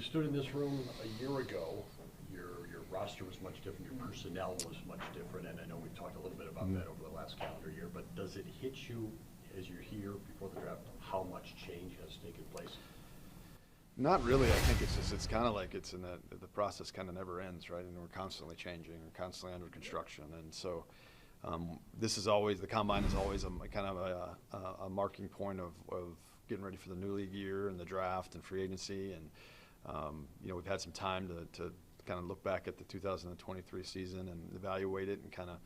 stood in this room a year ago, your roster was much different, your personnel was much different, and I know we've talked a little bit about that over the last calendar year, but does it hit you as you're here before the draft how much change has taken place? Not really. I think it's kind of like it's in that the process kind of never ends, right? And we're constantly changing, we're constantly under construction, and so this is always, the combine is always a kind of a marking point of getting ready for the new league year and the draft and free agency, and we've had some time to kind of look back at the 2023 season and evaluate it and kind of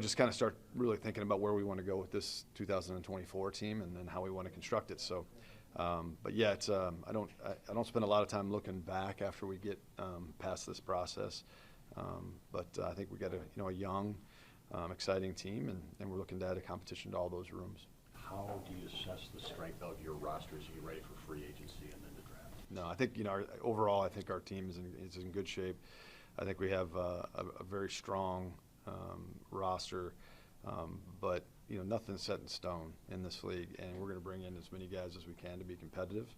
just kind of start really thinking about where we want to go with this 2024 team and then how we want to construct it. So. But yeah, it's I don't spend a lot of time looking back after we get past this process. But I think we got a young, exciting team, and we're looking to add a competition to all those rooms. How do you assess the strength of your roster as you get ready for free agency and then the draft? No, I think overall I think our team is in good shape. I think we have a very strong roster, but nothing's set in stone in this league, and we're going to bring in as many guys as we can to be competitive.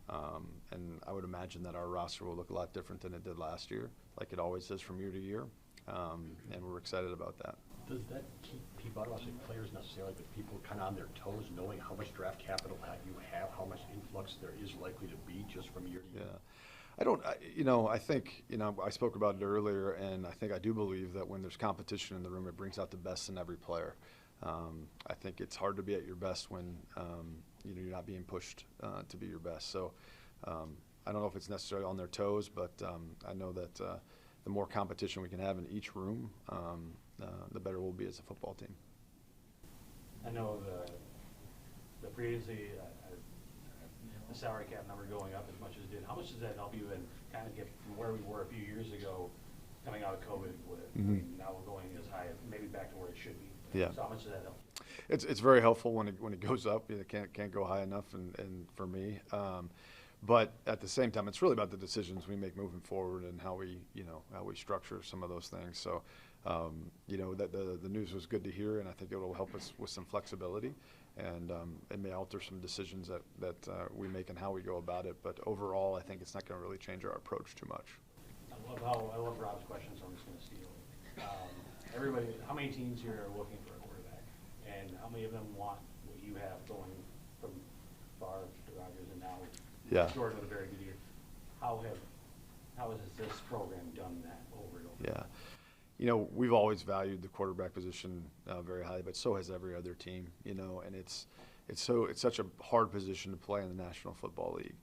And I would imagine that our roster will look a lot different than it did last year, like it always does from year to year, and we're excited about that. Does that keep people, I don't want to say players necessarily, but people kind of on their toes, knowing how much draft capital you have, how much influx there is likely to be just from year to year? Yeah. I think, I spoke about it earlier, and I do believe that when there's competition in the room, it brings out the best in every player. I think it's hard to be at your best when you're not being pushed to be your best. So I don't know if it's necessarily on their toes, but I know that the more competition we can have in each room, the better we'll be as a football team. I know the free agency, the salary cap number going up as much as it did. How much does that help you and kind of get from where we were a few years ago, coming out of COVID, with now we're going as high, maybe back to where it should be? Yeah. So how much does that help? It's very helpful when it goes up. It can't go high enough, and for me. But at the same time, it's really about the decisions we make moving forward and how we structure some of those things. So, that the news was good to hear, and I think it will help us with some flexibility, and it may alter some decisions that we make and how we go about it. But overall, I think it's not going to really change our approach too much. I love Rob's question, so I'm just going to steal it. How many teams here are looking for a quarterback, and how many of them want what you have going from Favre to Rodgers and now Jordan with a very good year? How has this program done that over and over? Yeah. We've always valued the quarterback position very highly, but so has every other team. And it's such a hard position to play in the National Football League.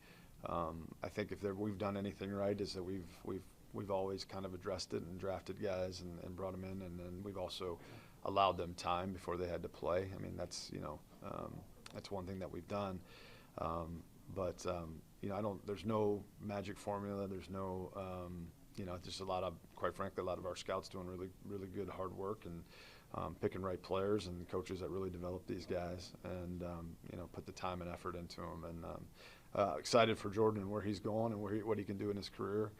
I think if we've done anything right is that we've always kind of addressed it and drafted guys and brought them in, and then we've also allowed them time before they had to play. I mean, that's one thing that we've done. But there's no magic formula. There's no, just quite frankly, a lot of our scouts doing really, really good hard work and picking right players and coaches that really develop these guys and, put the time and effort into them. And excited for Jordan and where he's going and what he can do in his career.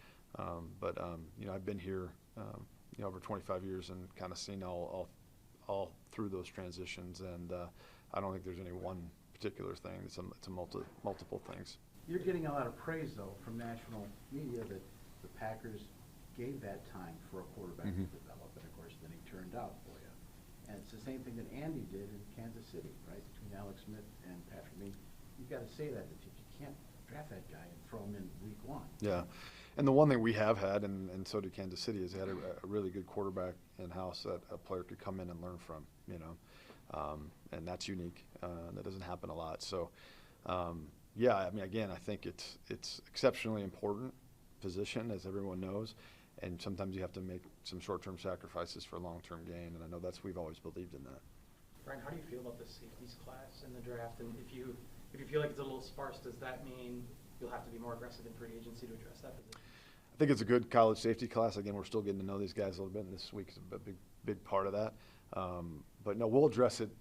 But I've been here, over 25 years and kind of seen all through those transitions. And I don't think there's any one particular thing. It's multiple things. You're getting a lot of praise, though, from national media that the Packers gave that time for a quarterback to develop, and of course, then he turned out for you. And it's the same thing that Andy did in Kansas City, right? Between Alex Smith and Patrick. I mean, you've got to say that you can't draft that guy and throw him in week one. Yeah, and the one thing we have had, and so did Kansas City, is they had a really good quarterback in-house that a player could come in and learn from, and that's unique. That doesn't happen a lot. So, I think it's exceptionally important position, as everyone knows, and sometimes you have to make some short-term sacrifices for long-term gain, and I know we've always believed in that. Brian, how do you feel about the safeties class in the draft? And if you feel like it's a little sparse, does that mean you'll have to be more aggressive in free agency to address that position? I think it's a good college safety class. Again, we're still getting to know these guys a little bit, and this week is a big part of that. But no, we'll address it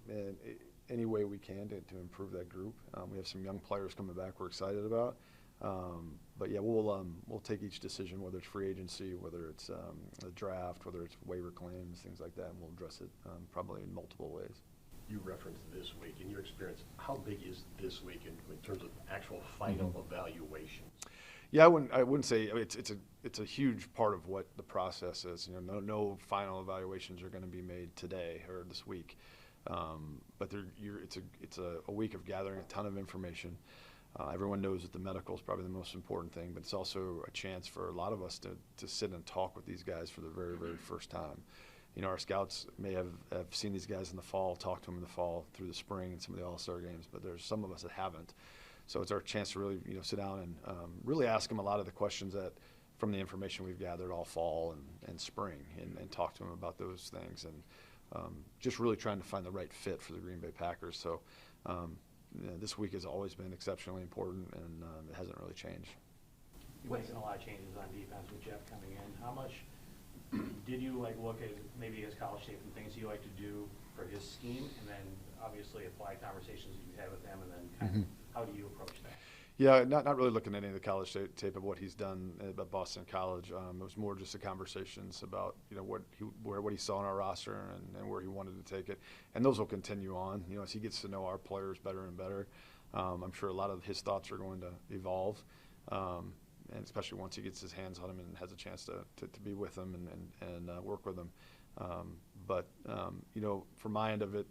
any way we can to improve that group. We have some young players coming back we're excited about. But yeah, we'll take each decision, whether it's free agency, whether it's a draft, whether it's waiver claims, things like that, and we'll address it probably in multiple ways. You referenced this week. In your experience, how big is this week in terms of actual final evaluation? Yeah, I wouldn't say it's a huge part of what the process is. You know, no final evaluations are going to be made today or this week, but it's a week of gathering a ton of information. Everyone knows that the medical is probably the most important thing, but it's also a chance for a lot of us to sit and talk with these guys for the very, very first time. You know, our scouts may have seen these guys in the fall, talked to them in the fall, through the spring and some of the All-Star games, but there's some of us that haven't. So it's our chance to really, sit down and really ask them a lot of the questions that, from the information we've gathered all fall and spring, and talk to them about those things, and just really trying to find the right fit for the Green Bay Packers. So this week has always been exceptionally important, and it hasn't really changed. You're making a lot of changes on defense with Jeff coming in. How much did you look at maybe his college tape and things you like to do for his scheme, and then obviously apply conversations that you had with him, and then kind of how do you approach that? Yeah, not really looking at any of the college tape of what he's done at Boston College. It was more just the conversations about what he saw in our roster and where he wanted to take it, and those will continue on. As he gets to know our players better and better, I'm sure a lot of his thoughts are going to evolve, and especially once he gets his hands on them and has a chance to be with them and work with them. But from my end of it,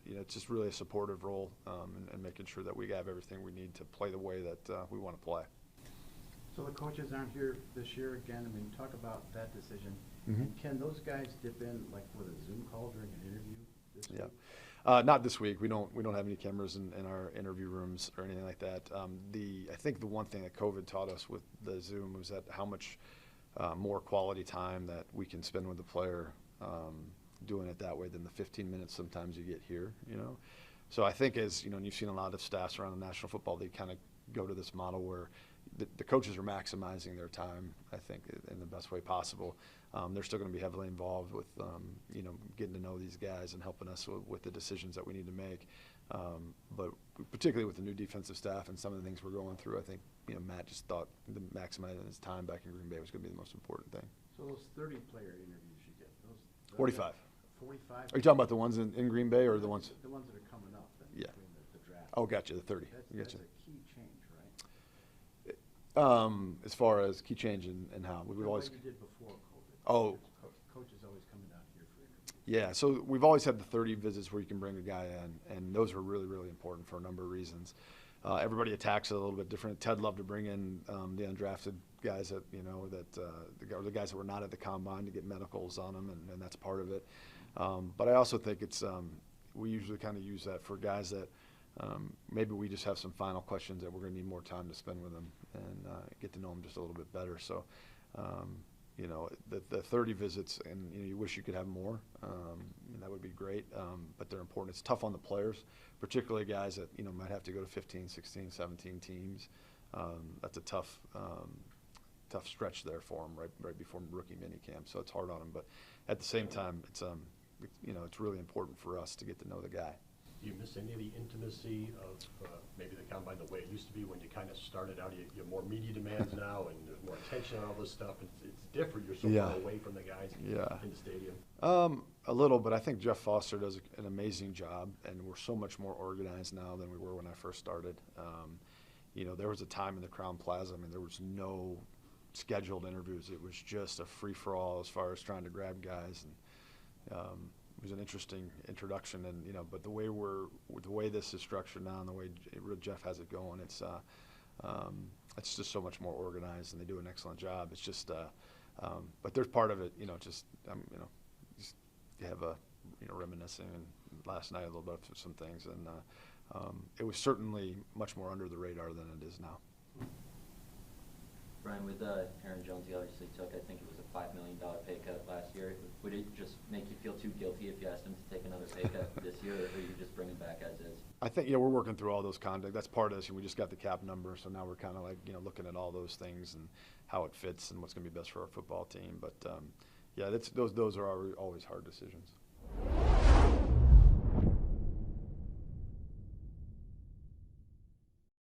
it's just really a supportive role, and making sure that we have everything we need to play the way that we want to play. So the coaches aren't here this year again. I mean, talk about that decision. Mm-hmm. And can those guys dip in with a Zoom call during an interview this week? Not this week. We don't have any cameras in our interview rooms or anything like that. I think the one thing that COVID taught us with the Zoom was that how much more quality time that we can spend with the player, doing it that way than the 15 minutes sometimes you get here. So I think and you've seen a lot of staffs around the National Football League kind of go to this model where the coaches are maximizing their time, I think, in the best way possible. They're still going to be heavily involved with, getting to know these guys and helping us with the decisions that we need to make. But particularly with the new defensive staff and some of the things we're going through, I think, Matt just thought maximizing his time back in Green Bay was going to be the most important thing. So those 30-player interviews you get, those 45. 45? Are you talking about the ones in Green Bay or the ones? The ones that are coming up Yeah. between the draft. Oh, gotcha, the 30. That's Gotcha. a key change, right? As far as key change and how we've From always. what you did before COVID. Oh. Coaches always coming down here for interviews. Yeah, so we've always had the 30 visits where you can bring a guy in, and those are really, really important for a number of reasons. Everybody attacks it a little bit different. Ted loved to bring in the undrafted guys that the guys that were not at the combine to get medicals on them, and that's part of it. But I also think it's we usually kind of use that for guys that maybe we just have some final questions that we're going to need more time to spend with them and get to know them just a little bit better. So. The 30 visits, and you wish you could have more, and that would be great, but they're important. It's tough on the players, particularly guys that might have to go to 15, 16, 17 teams. That's a tough stretch there for them right before rookie minicamp, so it's hard on them. But at the same time, it's really important for us to get to know the guy. Do you miss any of the intimacy of maybe the combine the way it used to be when you kind of started out? You have more media demands now, and there's more attention on all this stuff. It's different. You're so far away from the guys in the stadium. A little, but I think Jeff Foster does an amazing job, and we're so much more organized now than we were when I first started. There was a time in the Crown Plaza, there was no scheduled interviews. It was just a free-for-all as far as trying to grab guys. And it was an interesting introduction, and but the way this is structured now and the way Jeff has it going, it's just so much more organized, and they do an excellent job. It's just, but there's part of it, just you have a reminiscing, and last night a little bit of some things, and it was certainly much more under the radar than it is now. Brian, with Aaron Jones, he obviously took, I think it was a $5 million pay cut last year. Would it just make you feel too guilty if you asked him to take another pay cut this year, or you just bring him back as is? I think, we're working through all those conduct. That's part of this. We just got the cap number, so now we're kind of looking at all those things and how it fits and what's going to be best for our football team. But, those are always hard decisions.